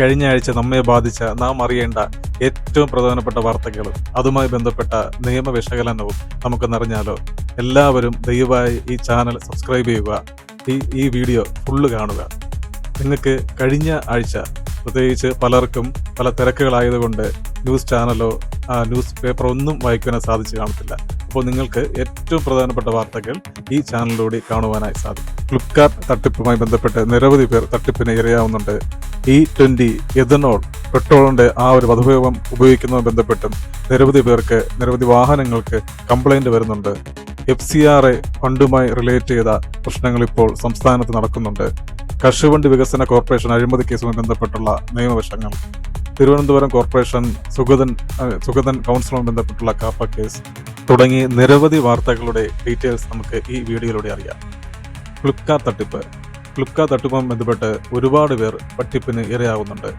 കഴിഞ്ഞ ആഴ്ച നമ്മെ ബാധിച്ച നാം അറിയേണ്ട ഏറ്റവും പ്രധാനപ്പെട്ട വാർത്തകളും അതുമായി ബന്ധപ്പെട്ട നിയമ വിശകലനവും നമുക്കൊന്നറിഞ്ഞാലോ? എല്ലാവരും ദയവായി ഈ ചാനൽ സബ്സ്ക്രൈബ് ചെയ്യുക, ഈ വീഡിയോ ഫുള്ള് കാണുക. നിങ്ങൾക്ക് കഴിഞ്ഞ ആഴ്ച പ്രത്യേകിച്ച് പലർക്കും പല തിരക്കുകളായതുകൊണ്ട് ന്യൂസ് ചാനലോ ന്യൂസ് പേപ്പറോ ഒന്നും വായിക്കുവാൻ സാധിച്ചു കാണത്തില്ല. അപ്പോൾ നിങ്ങൾക്ക് ഏറ്റവും പ്രധാനപ്പെട്ട വാർത്തകൾ ഈ ചാനലിലൂടെ കാണുവാനായി സാധിക്കും. ഫ്ലിപ്കാർട്ട് തട്ടിപ്പുമായി ബന്ധപ്പെട്ട് നിരവധി പേർ തട്ടിപ്പിന് ഇരയാവുന്നുണ്ട്. E20 എഥനോൾ പെട്രോളിന്റെ ഒരു പദപ്രയോഗം ഉപയോഗിക്കുന്നതുമായി ബന്ധപ്പെട്ടും നിരവധി പേർക്ക് നിരവധി വാഹനങ്ങൾക്ക് കംപ്ലൈന്റ് വരുന്നുണ്ട്. FCRA ഫണ്ടുമായി റിലേറ്റ് ചെയ്ത പ്രശ്നങ്ങൾ ഇപ്പോൾ സംസ്ഥാനത്ത് നടക്കുന്നുണ്ട്. കശുവണ്ടി വികസന കോർപ്പറേഷൻ അഴിമതി കേസുമായി ബന്ധപ്പെട്ടുള്ള നിയമവശങ്ങൾ, തിരുവനന്തപുരം കോർപ്പറേഷൻ സുഗതൻ കൗൺസിലുമായി ബന്ധപ്പെട്ടുള്ള കാപ്പ കേസ് തുടങ്ങി നിരവധി വാർത്തകളുടെ ഡീറ്റെയിൽസ് നമുക്ക് ഈ വീഡിയോയിലൂടെ അറിയാം. ഫ്ലിപ്കാർട്ട് തട്ടിപ്പുമായി ബന്ധപ്പെട്ട് ഒരുപാട് പേർ തട്ടിപ്പിന് ഇരയാകുന്നുണ്ട്.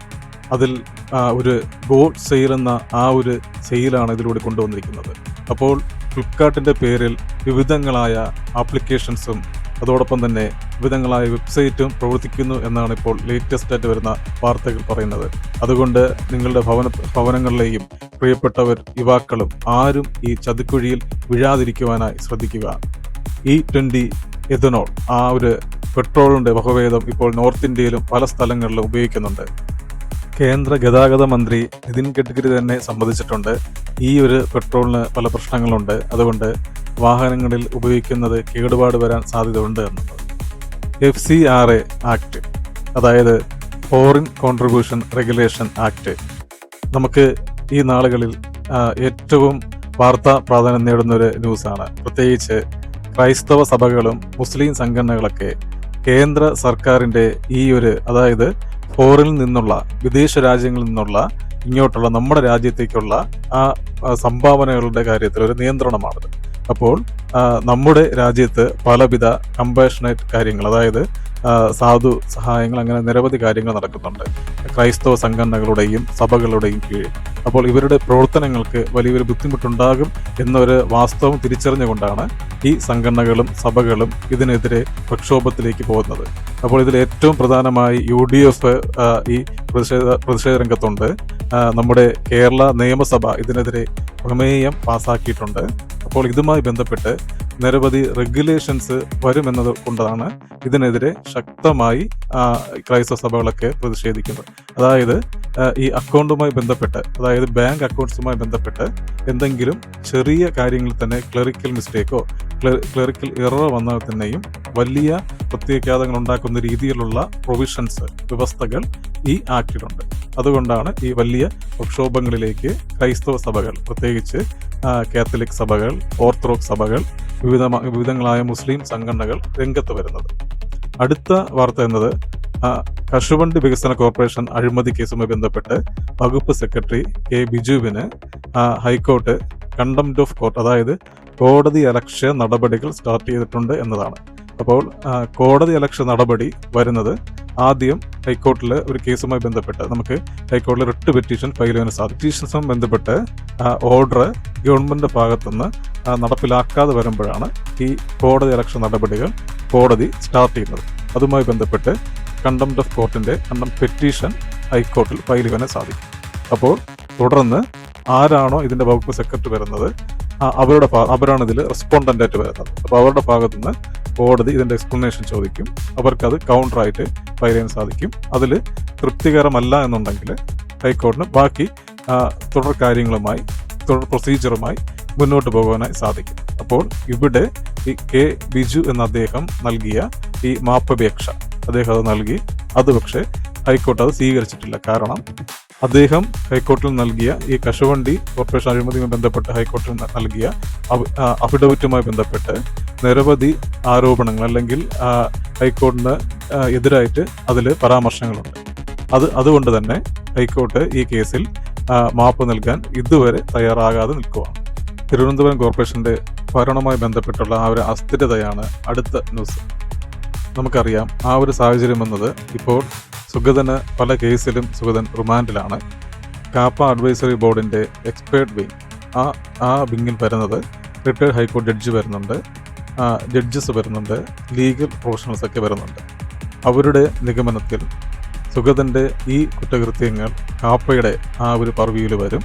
അതിൽ ഒരു ഗോഡ് സെയിൽ എന്ന ഒരു സെയിലാണ് ഇതിലൂടെ കൊണ്ടുവന്നിരിക്കുന്നത്. അപ്പോൾ ഫ്ലിപ്കാർട്ടിൻ്റെ പേരിൽ വിവിധങ്ങളായ ആപ്ലിക്കേഷൻസും അതോടൊപ്പം തന്നെ വിവിധങ്ങളായ വെബ്സൈറ്റും പ്രവർത്തിക്കുന്നു എന്നാണ് ഇപ്പോൾ ലേറ്റസ്റ്റ് ആയിട്ട് വരുന്ന വാർത്തകൾ പറയുന്നത്. അതുകൊണ്ട് നിങ്ങളുടെ ഭവനങ്ങളിലെയും പ്രിയപ്പെട്ടവർ യുവാക്കളും ആരും ഈ ചതിക്കുഴിയിൽ വീഴാതിരിക്കുവാനായി ശ്രദ്ധിക്കുക. E20 എഥനോൾ ഒരു പെട്രോളിൻ്റെ വകഭേദം ഇപ്പോൾ നോർത്ത് ഇന്ത്യയിലും പല സ്ഥലങ്ങളിലും ഉപയോഗിക്കുന്നുണ്ട്. കേന്ദ്ര ഗതാഗത മന്ത്രി നിതിൻ ഗഡ്കരി തന്നെ സമ്മതിച്ചിട്ടുണ്ട്, ഈ ഒരു പെട്രോളിന് പല പ്രശ്നങ്ങളുണ്ട്, അതുകൊണ്ട് വാഹനങ്ങളിൽ ഉപയോഗിക്കുന്നത് കേടുപാട് വരാൻ സാധ്യതയുണ്ട് എന്നുള്ളത്. FCRA ആക്ട്, അതായത് ഫോറിൻ കോൺട്രിബ്യൂഷൻ റെഗുലേഷൻ ആക്ട്, നമുക്ക് ഈ നാളുകളിൽ ഏറ്റവും വാർത്താ പ്രാധാന്യം നേടുന്ന ഒരു ന്യൂസാണ്. പ്രത്യേകിച്ച് ക്രൈസ്തവ സഭകളും മുസ്ലിം സംഘടനകളൊക്കെ കേന്ദ്ര സർക്കാരിൻ്റെ അതായത് ഫോറിനിൽ നിന്നുള്ള വിദേശ രാജ്യങ്ങളിൽ നിന്നുള്ള ഇങ്ങോട്ടുള്ള നമ്മുടെ രാജ്യത്തേക്കുള്ള സംഭാവനകളുടെ കാര്യത്തിൽ ഒരു നിയന്ത്രണമാണിത്. അപ്പോൾ നമ്മുടെ രാജ്യത്ത് പലവിധ കമ്പാഷനേറ്റ് കാര്യങ്ങൾ, അതായത് സാധു സഹായങ്ങൾ, അങ്ങനെ നിരവധി കാര്യങ്ങൾ നടക്കുന്നുണ്ട് ക്രൈസ്തവ സംഘടനകളുടെയും സഭകളുടെയും കീഴിൽ. അപ്പോൾ ഇവരുടെ പ്രവർത്തനങ്ങൾക്ക് വലിയൊരു ബുദ്ധിമുട്ടുണ്ടാകും എന്നൊരു വാസ്തവം തിരിച്ചറിഞ്ഞുകൊണ്ടാണ് ഈ സംഘടനകളും സഭകളും ഇതിനെതിരെ പ്രക്ഷോഭത്തിലേക്ക് പോകുന്നത്. അപ്പോൾ ഇതിൽ ഏറ്റവും പ്രധാനമായി UDF ഈ പ്രതിഷേധ രംഗത്തുണ്ട്. നമ്മുടെ കേരള നിയമസഭ ഇതിനെതിരെ പ്രമേയം പാസാക്കിയിട്ടുണ്ട്. അപ്പോൾ ഇതുമായി ബന്ധപ്പെട്ട് നിരവധി റെഗുലേഷൻസ് വരുമെന്നത് കൊണ്ടാണ് ഇതിനെതിരെ ശക്തമായി ക്രൈസ്തവ സഭകളൊക്കെ പ്രതിഷേധിക്കുന്നത്. അതായത് ഈ അക്കൗണ്ടുമായി ബന്ധപ്പെട്ട്, അതായത് ബാങ്ക് അക്കൗണ്ട്സുമായി ബന്ധപ്പെട്ട് എന്തെങ്കിലും ചെറിയ കാര്യങ്ങളിൽ തന്നെ ക്ലറിക്കൽ മിസ്റ്റേക്കോ ക്ലറിക്കൽ എറർ വന്നാൽ തന്നെയും വലിയ പ്രത്യാഘാതങ്ങൾ ഉണ്ടാക്കുന്ന രീതിയിലുള്ള പ്രൊവിഷൻസ്, വ്യവസ്ഥകൾ ഈ ആക്ടിലുണ്ട്. അതുകൊണ്ടാണ് ഈ വലിയ പ്രക്ഷോഭങ്ങളിലേക്ക് ക്രൈസ്തവ സഭകൾ, പ്രത്യേകിച്ച് കാത്തലിക് സഭകൾ, ഓർത്തഡോക്സ് സഭകൾ, വിവിധങ്ങളായ മുസ്ലിം സംഘടനകൾ രംഗത്ത് വരുന്നത്. അടുത്ത വാർത്ത എന്നത് കശുവണ്ടി വികസന കോർപ്പറേഷൻ അഴിമതി കേസുമായി ബന്ധപ്പെട്ട് വകുപ്പ് സെക്രട്ടറി K. ബിജുവിന് ഹൈക്കോർട്ട് കണ്ടംപ്റ്റ് ഓഫ് കോർട്ട്, അതായത് കോടതി അലക്ഷ്യ നടപടികൾ സ്റ്റാർട്ട് ചെയ്തിട്ടുണ്ട് എന്നതാണ്. അപ്പോൾ കോടതി അലക്ഷ്യ നടപടി വരുന്നത് ആദ്യം ഹൈക്കോർട്ടിൽ ഒരു കേസുമായി ബന്ധപ്പെട്ട് നമുക്ക് ഹൈക്കോടതിയിൽ റിട്ട് പെറ്റീഷൻ ഫയൽ ചെയ്യാൻ സാധിക്കും. പെറ്റീഷൻസുമായി ബന്ധപ്പെട്ട് ഓർഡർ ഗവൺമെന്റിന്റെ ഭാഗത്തുനിന്ന് നടപ്പിലാക്കാതെ വരുമ്പോഴാണ് ഈ കോടതി അലക്ഷ്യ നടപടികൾ കോടതി സ്റ്റാർട്ട് ചെയ്യുന്നത്. അതുമായി ബന്ധപ്പെട്ട് കണ്ടംപ്റ്റ് ഓഫ് കോർട്ടിന്റെ പെറ്റീഷൻ ഹൈക്കോർട്ടിൽ ഫയൽ ചെയ്യാൻ സാധിക്കും. അപ്പോൾ തുടർന്ന് ആരാണോ ഇതിന്റെ വകുപ്പ് സെക്രട്ടറി വരുന്നത് അവരാണ് ഇതിൽ റെസ്പോണ്ടന്റ് ആയിട്ട് വരുന്നത്. അപ്പോൾ അവരുടെ ഭാഗത്തുനിന്ന് കോടതി ഇതിന്റെ എക്സ്പ്ലനേഷൻ ചോദിക്കും. അവർക്കത് കൗണ്ടറായിട്ട് ഫയൽ ചെയ്യാൻ സാധിക്കും. അതിൽ തൃപ്തികരമല്ല എന്നുണ്ടെങ്കിൽ ഹൈക്കോടതിന് ബാക്കി തുടർ കാര്യങ്ങളുമായി, തുടർ പ്രൊസീജിയറുമായി മുന്നോട്ട് പോകുവാനായി സാധിക്കും. അപ്പോൾ ഇവിടെ ഈ K. ബിജു എന്ന അദ്ദേഹം നൽകിയ ഈ മാപ്പപേക്ഷ അദ്ദേഹം അത് നൽകി. അത് പക്ഷേ ഹൈക്കോടതി അത് സ്വീകരിച്ചിട്ടില്ല. കാരണം അദ്ദേഹം ഹൈക്കോടതിയിൽ നൽകിയ ഈ കശുവണ്ടി കോർപ്പറേഷൻ അഴിമതിയുമായി ബന്ധപ്പെട്ട് ഹൈക്കോടതിയിൽ നൽകിയ അഫിഡവിറ്റുമായി ബന്ധപ്പെട്ട് നിരവധി ആരോപണങ്ങൾ, അല്ലെങ്കിൽ ഹൈക്കോടതിന് എതിരായിട്ട് അതിൽ പരാമർശങ്ങളുണ്ട്. അതുകൊണ്ട് തന്നെ ഹൈക്കോടതി ഈ കേസിൽ മാപ്പ് നൽകാൻ ഇതുവരെ തയ്യാറാകാതെ നിൽക്കുകയാണ്. തിരുവനന്തപുരം കോർപ്പറേഷന്റെ ഭരണവുമായി ബന്ധപ്പെട്ടുള്ള ഒരു അസ്ഥിരതയാണ് അടുത്ത ന്യൂസ്. നമുക്കറിയാം ഒരു സാഹചര്യം എന്നത് ഇപ്പോൾ സുഗതന് പല കേസിലും സുഗതൻ റിമാൻഡിലാണ്. കാപ്പ അഡ്വൈസറി ബോർഡിന്റെ എക്സ്പേർട്ട് വിങ്, ആ വിങ്ങിൽ വരുന്നത് റിട്ടയർഡ് ഹൈക്കോടതി ജഡ്ജി വരുന്നുണ്ട്, ജഡ്ജസ് വരുന്നുണ്ട്, ലീഗൽ പ്രൊഫഷണൽസ് ഒക്കെ വരുന്നുണ്ട്. അവരുടെ നിഗമനത്തിൽ സുഗതൻ്റെ ഈ കുറ്റകൃത്യങ്ങൾ കാപ്പയുടെ ആ ഒരു പർവ്യൂവിൽ വരും.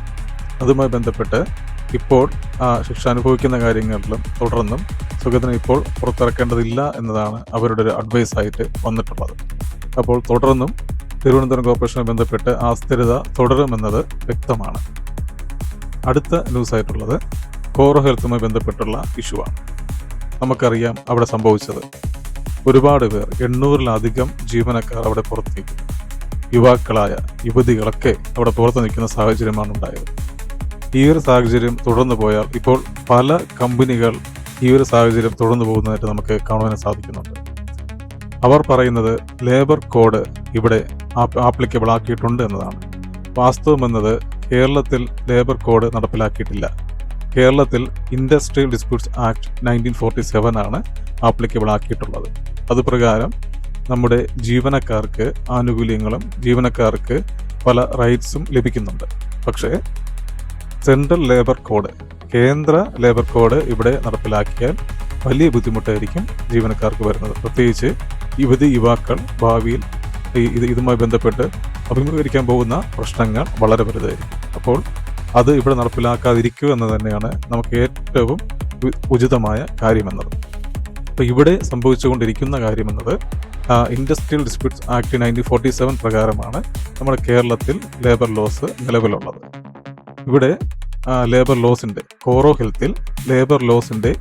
അതുമായി ബന്ധപ്പെട്ട് ഇപ്പോൾ ശിക്ഷ അനുഭവിക്കുന്ന കാര്യങ്ങളിലും തുടർന്നും സുഗതനെ ഇപ്പോൾ പുറത്തിറക്കേണ്ടതില്ല എന്നതാണ് അവരുടെ ഒരു അഡ്വൈസായിട്ട് വന്നിട്ടുള്ളത്. അപ്പോൾ തുടർന്നും തിരുവനന്തപുരം കോർപ്പറേഷനുമായി ബന്ധപ്പെട്ട് ആ സ്ഥിരത തുടരുമെന്നത് വ്യക്തമാണ്. അടുത്ത ന്യൂസായിട്ടുള്ളത് കോറോ ഹെൽത്തുമായി ബന്ധപ്പെട്ടുള്ള ഇഷ്യൂവാണ്. നമുക്കറിയാം അവിടെ സംഭവിച്ചത്. ഒരുപാട് പേർ, 800-ലധികം ജീവനക്കാർ അവിടെ പുറത്ത് നിൽക്കുന്നു. യുവാക്കളായ യുവതികളൊക്കെ അവിടെ പുറത്ത് നിൽക്കുന്ന സാഹചര്യമാണ് ഉണ്ടായത്. ഈ ഒരു സാഹചര്യം തുടർന്നു പോയാൽ ഇപ്പോൾ പല കമ്പനികൾ ഈ ഒരു സാഹചര്യം തുടർന്നു പോകുന്നതായിട്ട് നമുക്ക് കാണുവാൻ സാധിക്കുന്നുണ്ട്. അവർ പറയുന്നത് ലേബർ കോഡ് ഇവിടെ ആപ്ലിക്കബിൾ ആക്കിയിട്ടുണ്ട് എന്നതാണ്. വാസ്തവം എന്നത് കേരളത്തിൽ ലേബർ കോഡ് നടപ്പിലാക്കിയിട്ടില്ല. കേരളത്തിൽ ഇൻഡസ്ട്രിയൽ ഡിസ്പ്യൂട്ട്സ് ആക്ട് 1947 ആണ് ആപ്ലിക്കബിൾ ആക്കിയിട്ടുള്ളത്. അതുപ്രകാരം നമ്മുടെ ജീവനക്കാർക്ക് ആനുകൂല്യങ്ങളും ജീവനക്കാർക്ക് പല റൈറ്റ്സും ലഭിക്കുന്നുണ്ട്. പക്ഷേ സെൻട്രൽ ലേബർ കോഡ്, കേന്ദ്ര ലേബർ കോഡ് ഇവിടെ നടപ്പിലാക്കിയാൽ വലിയ ബുദ്ധിമുട്ടായിരിക്കും ജീവനക്കാർക്ക് വരുന്നത്. പ്രത്യേകിച്ച് യുവാക്കൾ ഭാവിയിൽ ഇതുമായി ബന്ധപ്പെട്ട് അഭിമുഖീകരിക്കാൻ പോകുന്ന പ്രശ്നങ്ങൾ വളരെ വലുതായിരിക്കും. അപ്പോൾ അത് ഇവിടെ നടപ്പിലാക്കാതിരിക്കുക എന്ന് തന്നെയാണ് നമുക്ക് ഏറ്റവും ഉചിതമായ കാര്യമെന്നത്. അപ്പോൾ ഇവിടെ സംഭവിച്ചുകൊണ്ടിരിക്കുന്ന കാര്യമെന്നത് ഇൻഡസ്ട്രിയൽ ഡിസ്പ്യൂട്ട്സ് ആക്ട് 1947 പ്രകാരമാണ് നമ്മുടെ കേരളത്തിൽ ലേബർ ലോസ് നിലവിലുള്ളത്. ഇവിടെ ലേബർ ലോസിൻ്റെ, കോറോ ഹെൽത്തിൽ ലേബർ ലോസിൻ്റെ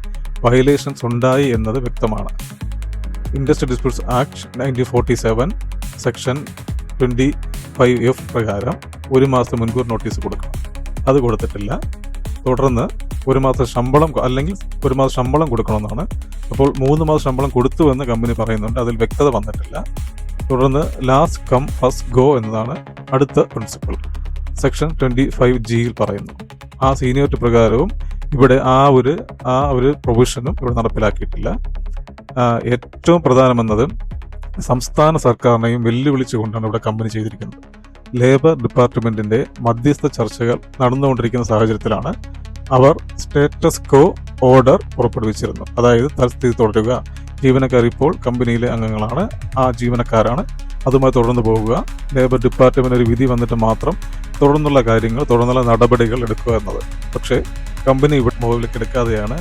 വയലേഷൻസ് ഉണ്ടായി എന്നത് വ്യക്തമാണ്. Industrial disputes act 1947 section 25F പ്രകാരം 1 മാസം മുൻകൂർ നോട്ടീസ് കൊടുക്കണം. അത് കൊടുത്തിട്ടില്ല. തുടർന്ന് 1 മാസം ശമ്പളം അല്ലെങ്കിൽ 1 മാസം ശമ്പളം കൊടുക്കണമെന്നാണ്. അപ്പോൾ 3 മാസം ശമ്പളം കൊടുത്തു എന്ന് കമ്പനി പറയുന്നുണ്ട്. അതിൽ വ്യക്തത വന്നിട്ടില്ല. തുടർന്ന് ലാസ്റ്റ് കം ഫസ്റ്റ് ഗോ എന്നതാണ് അടുത്ത പ്രിൻസിപ്പിൾ. സെക്ഷൻ 25Gയിൽ പറയുന്നു. ആ സീനിയോറിറ്റി പ്രകാരവും ഇവിടെ ആ ഒരു പ്രൊവിഷനും ഇവിടെ നടപ്പിലാക്കിയിട്ടില്ല. ഏറ്റവും പ്രധാനമെന്നത് സംസ്ഥാന സർക്കാരിനെയും വെല്ലുവിളിച്ചുകൊണ്ടാണ് ഇവിടെ കമ്പനി ചെയ്തിരിക്കുന്നത്. ലേബർ ഡിപ്പാർട്ട്മെന്റിന്റെ മധ്യസ്ഥ ചർച്ചകൾ നടന്നുകൊണ്ടിരിക്കുന്ന സാഹചര്യത്തിലാണ് അവർ സ്റ്റേറ്റസ് കോ ഓർഡർ പുറപ്പെടുവിച്ചിരുന്നു. അതായത് തൽസ്ഥിതി തുടരുക, ജീവനക്കാർ ഇപ്പോൾ കമ്പനിയിലെ അംഗങ്ങളാണ്, ആ ജീവനക്കാരാണ്, അതുമായി തുടർന്ന് പോകുക, ലേബർ ഡിപ്പാർട്ട്മെന്റ് ഒരു വിധി വന്നിട്ട് മാത്രം തുടർന്നുള്ള കാര്യങ്ങൾ, തുടർന്നുള്ള നടപടികൾ എടുക്കുക എന്നത്. പക്ഷേ കമ്പനി ഇവിടെ മുകളിലേക്ക് എടുക്കാതെയാണ്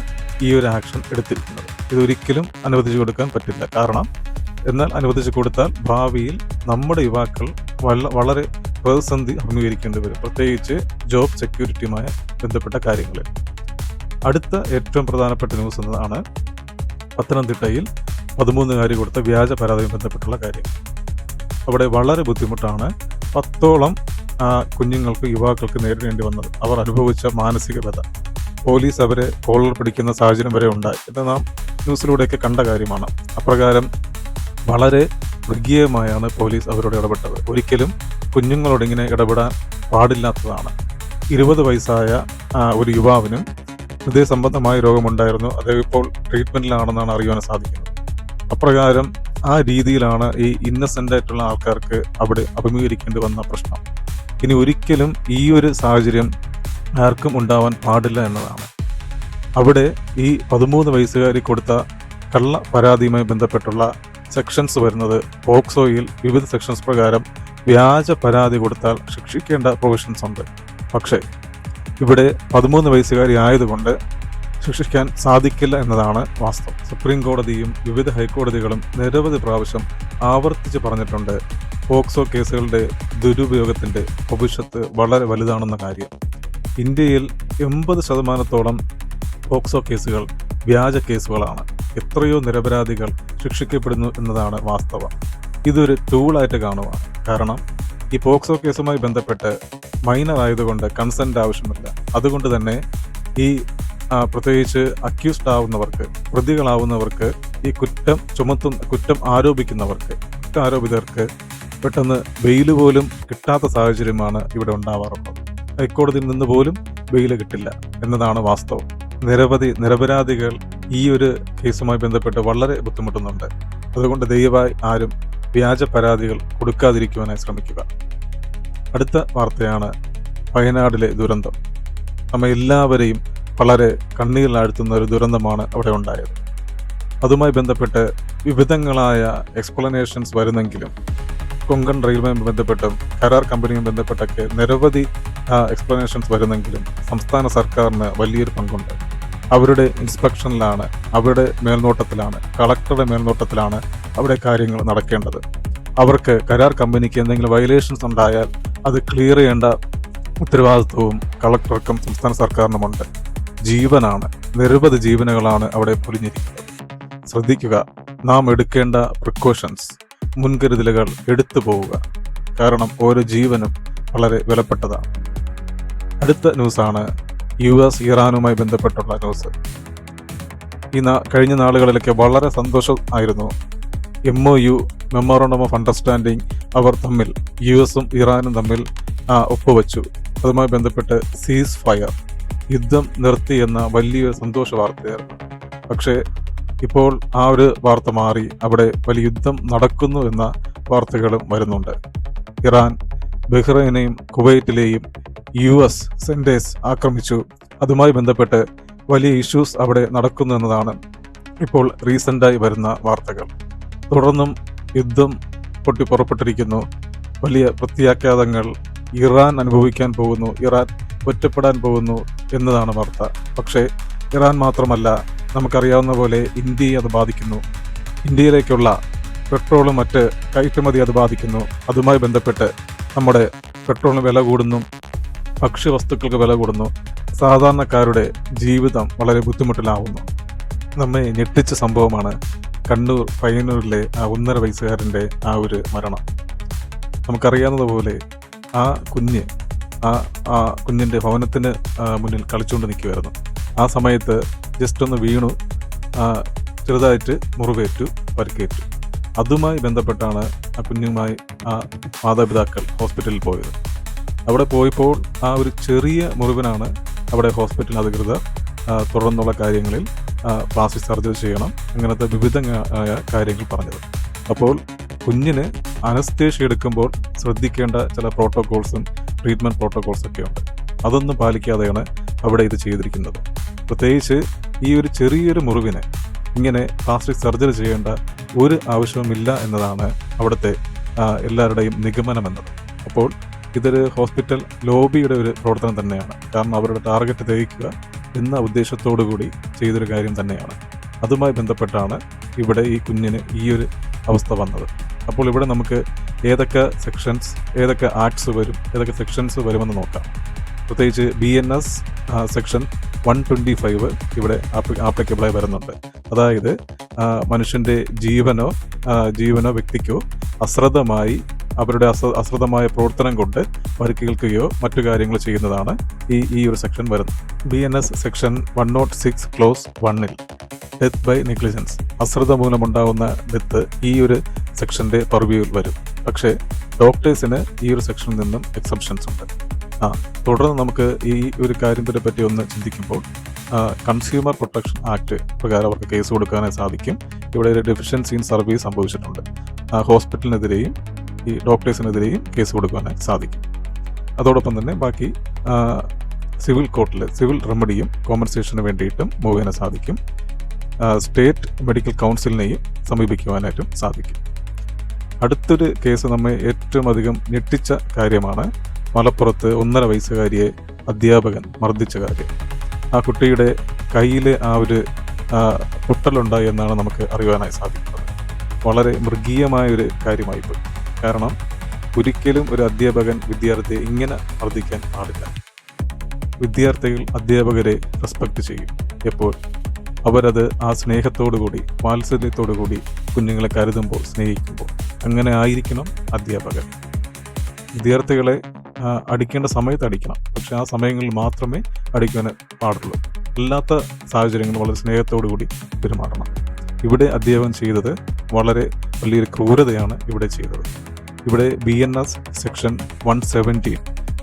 ഈ ഒരു ആക്ഷൻ എടുത്തിരിക്കുന്നത്. ഇതൊരിക്കലും അനുവദിച്ചു കൊടുക്കാൻ പറ്റില്ല. കാരണം എന്നാൽ അനുവദിച്ചു കൊടുത്താൽ ഭാവിയിൽ നമ്മുടെ യുവാക്കൾ വളരെ പ്രതിസന്ധി അഭിമുഖീകരിക്കേണ്ടി വരും, പ്രത്യേകിച്ച് ജോബ് സെക്യൂരിറ്റിയുമായി ബന്ധപ്പെട്ട കാര്യങ്ങളിൽ. അടുത്ത ഏറ്റവും പ്രധാനപ്പെട്ട ന്യൂസ് എന്നതാണ് പത്തനംതിട്ടയിൽ 13-കാരി കൊടുത്ത വ്യാജ പരാതിയുമായി ബന്ധപ്പെട്ടുള്ള കാര്യം. അവിടെ വളരെ ബുദ്ധിമുട്ടാണ് 10ഓളം കുഞ്ഞുങ്ങൾക്ക്, യുവാക്കൾക്ക് നേരിടേണ്ടി വന്നത്. അവർ അനുഭവിച്ച മാനസിക വ്യത, പോലീസ് അവരെ കോളർ പിടിക്കുന്ന സാഹചര്യം വരെ ഉണ്ടായി. ഇത് നാം ന്യൂസിലൂടെയൊക്കെ കണ്ട കാര്യമാണ്. അപ്രകാരം വളരെ മൃഗീയമായാണ് പോലീസ് അവരോട് ഇടപെട്ടത്. ഒരിക്കലും കുഞ്ഞുങ്ങളോട് ഇങ്ങനെ ഇടപെടാൻ പാടില്ലാത്തതാണ്. 20 വയസ്സായ ഒരു യുവാവിന് ഹൃദയ സംബന്ധമായ രോഗമുണ്ടായിരുന്നു. അദ്ദേഹം ഇപ്പോൾ ട്രീറ്റ്മെന്റിലാണെന്നാണ് അറിയുവാൻ സാധിക്കുന്നത്. അപ്രകാരം ആ രീതിയിലാണ് ഈ ഇന്നസെന്റ് ആയിട്ടുള്ള ആൾക്കാർക്ക് അവിടെ അഭിമുഖീകരിക്കേണ്ടി വന്ന പ്രശ്നം. ഇനി ഒരിക്കലും ഈ ഒരു സാഹചര്യം ആർക്കും ഉണ്ടാവാൻ പാടില്ല എന്നതാണ്. അവിടെ ഈ 13 വയസ്സുകാരി കൊടുത്ത കള്ള പരാതിയുമായി ബന്ധപ്പെട്ടുള്ള സെക്ഷൻസ് വരുന്നത് പോക്സോയിൽ വിവിധ സെക്ഷൻസ് പ്രകാരം വ്യാജ പരാതി കൊടുത്താൽ ശിക്ഷിക്കേണ്ട പ്രൊവിഷൻസ് ഉണ്ട്. പക്ഷേ ഇവിടെ 13 വയസ്സുകാരി ആയതുകൊണ്ട് ശിക്ഷിക്കാൻ സാധിക്കില്ല എന്നതാണ് വാസ്തവം. സുപ്രീം കോടതിയും വിവിധ ഹൈക്കോടതികളും നിരവധി പ്രാവശ്യം ആവർത്തിച്ച് പറഞ്ഞിട്ടുണ്ട് പോക്സോ കേസുകളുടെ ദുരുപയോഗത്തിൻ്റെ ഭവിഷ്യത്ത് വളരെ വലുതാണെന്ന കാര്യം. ഇന്ത്യയിൽ 80% പോക്സോ കേസുകൾ വ്യാജ കേസുകളാണ്. എത്രയോ നിരപരാധികൾ ശിക്ഷിക്കപ്പെടുന്നു എന്നതാണ് വാസ്തവം. ഇതൊരു ടൂളായിട്ട് കാണുക. കാരണം ഈ പോക്സോ കേസുമായി ബന്ധപ്പെട്ട് മൈനർ ആയതുകൊണ്ട് കൺസെന്റ് ആവശ്യമില്ല. അതുകൊണ്ട് തന്നെ ഈ പ്രത്യേകിച്ച് അക്യൂസ്ഡ് ആവുന്നവർക്ക്, പ്രതികളാവുന്നവർക്ക്, ഈ കുറ്റം ആരോപിക്കുന്നവർക്ക്, കുറ്റാരോപിതർക്ക് പെട്ടെന്ന് ബെയിൽ പോലും കിട്ടാത്ത സാഹചര്യമാണ് ഇവിടെ ഉണ്ടാവാറുള്ളത്. ഹൈക്കോടതിയിൽ നിന്ന് പോലും ബെയിൽ കിട്ടില്ല എന്നതാണ് വാസ്തവം. നിരവധി നിരപരാധികൾ ഈ ഒരു കേസുമായി ബന്ധപ്പെട്ട് വളരെ ബുദ്ധിമുട്ടുന്നുണ്ട്. അതുകൊണ്ട് ദയവായി ആരും വ്യാജ പരാതികൾ കൊടുക്കാതിരിക്കുവാനായി ശ്രമിക്കുക. അടുത്ത വാർത്തയാണ് വയനാടിലെ ദുരന്തം. നമ്മ എല്ലാവരെയും വളരെ കണ്ണീരിലാഴ്ത്തുന്ന ഒരു ദുരന്തമാണ് അവിടെ ഉണ്ടായത്. അതുമായി ബന്ധപ്പെട്ട് വിവിധങ്ങളായ എക്സ്പ്ലനേഷൻസ് വരുന്നെങ്കിലും കൊങ്കൺ റെയിൽവേയുമായി ബന്ധപ്പെട്ടും കരാർ കമ്പനിയുമായി ബന്ധപ്പെട്ടൊക്കെ നിരവധി എക്സ്പ്ലനേഷൻസ് വരുന്നെങ്കിലും സംസ്ഥാന സർക്കാരിന് വലിയൊരു പങ്കുണ്ട്. അവരുടെ ഇൻസ്പെക്ഷനിലാണ്, അവരുടെ മേൽനോട്ടത്തിലാണ്, കളക്ടറുടെ മേൽനോട്ടത്തിലാണ് അവിടെ കാര്യങ്ങൾ നടക്കേണ്ടത്. അവർക്ക് കരാർ കമ്പനിക്ക് എന്തെങ്കിലും വയലേഷൻസ് ഉണ്ടായാൽ അത് ക്ലിയർ ചെയ്യേണ്ട ഉത്തരവാദിത്വവും കളക്ടർക്കും സംസ്ഥാന സർക്കാരിനുമുണ്ട്. ജീവനാണ്, നിരവധി ജീവനുകളാണ് അവിടെ പൊലിഞ്ഞിരിക്കുന്നത്. ശ്രദ്ധിക്കുക, നാം എടുക്കേണ്ട പ്രിക്കോഷൻസ്, മുൻകരുതലുകൾ എടുത്തു പോവുക. കാരണം ഓരോ ജീവനും വളരെ വിലപ്പെട്ടതാണ്. അടുത്ത ന്യൂസാണ് US ഇറാനുമായി ബന്ധപ്പെട്ടുള്ള ന്യൂസ്. കഴിഞ്ഞ നാളുകളിലൊക്കെ വളരെ സന്തോഷം ആയിരുന്നു. MOU മെമ്മോറണ്ടം ഓഫ് അണ്ടർസ്റ്റാൻഡിങ് അവർ തമ്മിൽ, US-ഉം ഇറാനും തമ്മിൽ ഒപ്പുവെച്ചു. അതുമായി ബന്ധപ്പെട്ട് സീസ് ഫയർ, യുദ്ധം നിർത്തി എന്ന വലിയൊരു സന്തോഷ വാർത്തയായിരുന്നു. പക്ഷേ ഇപ്പോൾ ആ ഒരു വാർത്ത മാറി, അവിടെ വലിയ യുദ്ധം നടക്കുന്നു എന്ന വാർത്തകളും വരുന്നുണ്ട്. ഇറാൻ ബഹ്റൈനെയും കുവൈറ്റിലെയും US സെന്റേഴ്സ് ആക്രമിച്ചു. അതുമായി ബന്ധപ്പെട്ട് വലിയ ഇഷ്യൂസ് അവിടെ നടക്കുന്നു എന്നതാണ് ഇപ്പോൾ റീസെൻ്റായി വരുന്ന വാർത്തകൾ. തുടർന്നും യുദ്ധം പൊട്ടിപ്പുറപ്പെട്ടിരിക്കുന്നു. വലിയ പ്രത്യാഘാതങ്ങൾ ഇറാൻ അനുഭവിക്കാൻ പോകുന്നു, ഇറാൻ ഒറ്റപ്പെടാൻ പോകുന്നു എന്നതാണ് വാർത്ത. പക്ഷേ ഇറാൻ മാത്രമല്ല, നമുക്കറിയാവുന്ന പോലെ ഇന്ത്യയെ അത് ബാധിക്കുന്നു. ഇന്ത്യയിലേക്കുള്ള പെട്രോളും മറ്റ് കയറ്റുമതി അത് ബാധിക്കുന്നു. അതുമായി ബന്ധപ്പെട്ട് നമ്മുടെ പെട്രോളിന് വില കൂടുന്നു, ഭക്ഷ്യവസ്തുക്കൾക്ക് വില കൂടുന്നു, സാധാരണക്കാരുടെ ജീവിതം വളരെ ബുദ്ധിമുട്ടിലാവുന്നു. നമ്മെ ഞെട്ടിച്ച സംഭവമാണ് കണ്ണൂർ പയ്യന്നൂരിലെ ആ 1.5 വയസ്സുകാരൻ്റെ ആ ഒരു മരണം. നമുക്കറിയാവുന്നതുപോലെ ആ കുഞ്ഞിൻ്റെ ഭവനത്തിന് മുന്നിൽ കളിച്ചുകൊണ്ട് നിൽക്കുമായിരുന്നു. ആ സമയത്ത് ജസ്റ്റ് ഒന്ന് വീണു, ചെറുതായിട്ട് മുറിവേറ്റു, പരിക്കേറ്റു. അതുമായി ബന്ധപ്പെട്ടാണ് ആ കുഞ്ഞുമായി ആ മാതാപിതാക്കൾ ഹോസ്പിറ്റലിൽ പോയത്. അവിടെ പോയപ്പോൾ ആ ഒരു ചെറിയ മുറിവിനാണ് അവിടെ ഹോസ്പിറ്റൽ അധികൃതർ തുടർന്നുള്ള കാര്യങ്ങളിൽ പ്ലാസ്റ്റിക് സർജറി ചെയ്യണം, അങ്ങനത്തെ വിവിധമായ കാര്യങ്ങൾ പറഞ്ഞത്. അപ്പോൾ കുഞ്ഞിന് അനസ്തേഷ്യ എടുക്കുമ്പോൾ ശ്രദ്ധിക്കേണ്ട ചില പ്രോട്ടോകോൾസും ട്രീറ്റ്മെൻറ്റ് പ്രോട്ടോകോൾസൊക്കെ ഉണ്ട്. അതൊന്നും പാലിക്കാതെയാണ് അവിടെ ഇത് ചെയ്തിരിക്കുന്നത്. പ്രത്യേകിച്ച് ഈ ഒരു ചെറിയൊരു മുറിവിന് ഇങ്ങനെ പ്ലാസ്റ്റിക് സർജറി ചെയ്യേണ്ട ഒരു ആവശ്യവുമില്ല എന്നതാണ് അവിടുത്തെ എല്ലാവരുടെയും നിഗമനമെന്നത്. അപ്പോൾ ഇതൊരു ഹോസ്പിറ്റൽ ലോബിയുടെ ഒരു പ്രവർത്തനം തന്നെയാണ്. കാരണം അവരുടെ ടാർഗറ്റ് തികയ്ക്കുക എന്ന ഉദ്ദേശത്തോടു കൂടി ചെയ്തൊരു കാര്യം തന്നെയാണ്. അതുമായി ബന്ധപ്പെട്ടാണ് ഇവിടെ ഈ കുഞ്ഞിന് ഈ ഒരു അവസ്ഥ വന്നത്. അപ്പോൾ ഇവിടെ നമുക്ക് ഏതൊക്കെ സെക്ഷൻസ്, ഏതൊക്കെ ആക്ട്സ് വരും, ഏതൊക്കെ സെക്ഷൻസ് വരുമെന്ന് നോക്കാം. പ്രത്യേകിച്ച് BNS സെക്ഷൻ 125 ഇവിടെ ആപ്ലിക്കബിളായി വരുന്നുണ്ട്. അതായത് മനുഷ്യൻ്റെ ജീവനോ വ്യക്തിക്കോ അശ്രദ്ധമായി അവരുടെ അശ്രദ്ധമായ പ്രവർത്തനം കൊണ്ട് പരിക്കേൽക്കുകയോ മറ്റു കാര്യങ്ങൾ ചെയ്യുന്നതാണ് ഈ ഒരു സെക്ഷൻ വരുന്നത്. BNS സെക്ഷൻ 106 ക്ലോസ് 1-ൽ ഡെത്ത് ബൈ നെഗ്ലിജൻസ്, അശ്രദ്ധ മൂലമുണ്ടാകുന്ന ഡെത്ത് ഈ ഒരു സെക്ഷൻ്റെ പർവ്യൂവിൽ വരും. പക്ഷേ ഡോക്ടേഴ്സിന് ഈ ഒരു സെക്ഷനിൽ നിന്നും എക്സെപ്ഷൻസ് ഉണ്ട്. തുടർന്ന് നമുക്ക് ഈ ഒരു കാര്യത്തിനെ പറ്റി ഒന്ന് ചിന്തിക്കുമ്പോൾ കൺസ്യൂമർ പ്രൊട്ടക്ഷൻ ആക്ട് പ്രകാരം അവർക്ക് കേസ് കൊടുക്കാനായി സാധിക്കും. ഇവിടെ ഒരു ഡെഫിഷ്യൻസി ഇൻ സർവീസ് സംഭവിച്ചിട്ടുണ്ട്. ഹോസ്പിറ്റലിനെതിരെയും ഈ ഡോക്ടേഴ്സിനെതിരെയും കേസ് കൊടുക്കാനായി സാധിക്കും. അതോടൊപ്പം തന്നെ ബാക്കി സിവിൽ കോർട്ടിൽ സിവിൽ റെമഡിയും കോമ്പൻസേഷന് വേണ്ടിയിട്ടും മൂവ് ചെയ്യാൻ സാധിക്കും. സ്റ്റേറ്റ് മെഡിക്കൽ കൗൺസിലിനെയും സമീപിക്കുവാനായിട്ടും സാധിക്കും. അടുത്തൊരു കേസ് നമ്മെ ഏറ്റവും അധികം ഞെട്ടിച്ച കാര്യമാണ് മലപ്പുറത്ത് 1.5 വയസ്സുകാരിയെ അധ്യാപകൻ മർദ്ദിച്ച കാര്യം. ആ കുട്ടിയുടെ കയ്യിൽ ആ ഒരു പൊട്ടലുണ്ടായി എന്നാണ് നമുക്ക് അറിയുവാനായി സാധിക്കുന്നത്. വളരെ മൃഗീയമായൊരു കാര്യമായിപ്പോയി. കാരണം ഒരിക്കലും ഒരു അധ്യാപകൻ വിദ്യാർത്ഥിയെ ഇങ്ങനെ മർദ്ദിക്കാൻ പാടില്ല. വിദ്യാർത്ഥികൾ അധ്യാപകരെ റെസ്പെക്റ്റ് ചെയ്യും. എപ്പോൾ അവരത് ആ സ്നേഹത്തോടു കൂടി, വാത്സല്യത്തോടു കൂടി കുഞ്ഞുങ്ങളെ കരുതുമ്പോൾ, സ്നേഹിക്കുമ്പോൾ. അങ്ങനെ ആയിരിക്കണം അധ്യാപകൻ. വിദ്യാർത്ഥികളെ അടിക്കേണ്ട സമയത്ത് അടിക്കണം, പക്ഷെ ആ സമയങ്ങളിൽ മാത്രമേ അടിക്കാൻ പാടുള്ളൂ. അല്ലാത്ത സാഹചര്യങ്ങൾ വളരെ സ്നേഹത്തോടു കൂടി പെരുമാറണം. ഇവിടെ അധ്യാപകൻ ചെയ്തത് വളരെ വലിയൊരു ക്രൂരതയാണ് ഇവിടെ ചെയ്തത്. ഇവിടെ BNS സെക്ഷൻ 117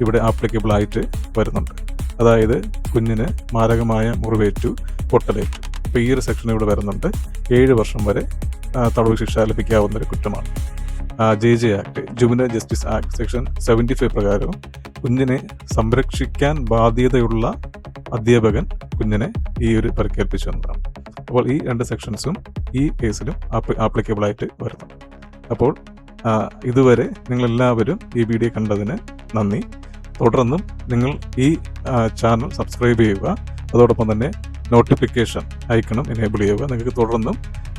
ഇവിടെ ആപ്ലിക്കബിൾ ആയിട്ട് വരുന്നുണ്ട്. അതായത് കുഞ്ഞിന് മാരകമായ മുറിവേറ്റു, പൊട്ടലേറ്റു. അപ്പോൾ ഈ ഒരു സെക്ഷൻ ഇവിടെ വരുന്നുണ്ട്. 7 വർഷം വരെ തടവ് ശിക്ഷ ലഭിക്കാവുന്ന ഒരു കുറ്റമാണ്. JJ act, juvenile justice act section 75 പ്രകാരവും കുഞ്ഞിനെ സംരക്ഷിക്കാൻ ബാധ്യതയുള്ള അധ്യാപകൻ കുഞ്ഞിനെ ഈ ഒരു പരിക്കേൽപ്പിച്ചു എന്നതാണ്. അപ്പോൾ ഈ 2 സെക്ഷൻസും ഈ കേസിലും ആപ്ലിക്കബിൾ ആയിട്ട് വരുന്നു. അപ്പോൾ ഇതുവരെ നിങ്ങളെല്ലാവരും ഈ വീഡിയോ കണ്ടതിന് നന്ദി. തുടർന്നും നിങ്ങൾ ഈ ചാനൽ സബ്സ്ക്രൈബ് ചെയ്യുക. അതോടൊപ്പം തന്നെ നോട്ടിഫിക്കേഷൻ ഐക്കണും എനേബിൾ ചെയ്യുക. നിങ്ങൾക്ക് തുടർന്നും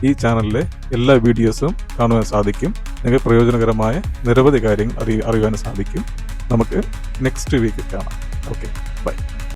ഈ ചാനലിലെ എല്ലാ വീഡിയോസും കാണുവാൻ സാധിക്കും. നിങ്ങൾക്ക് പ്രയോജനകരമായ നിരവധി കാര്യങ്ങൾ അറിയുവാൻ സാധിക്കും. നമുക്ക് നെക്സ്റ്റ് വീക്ക് കാണാം. Okay, by.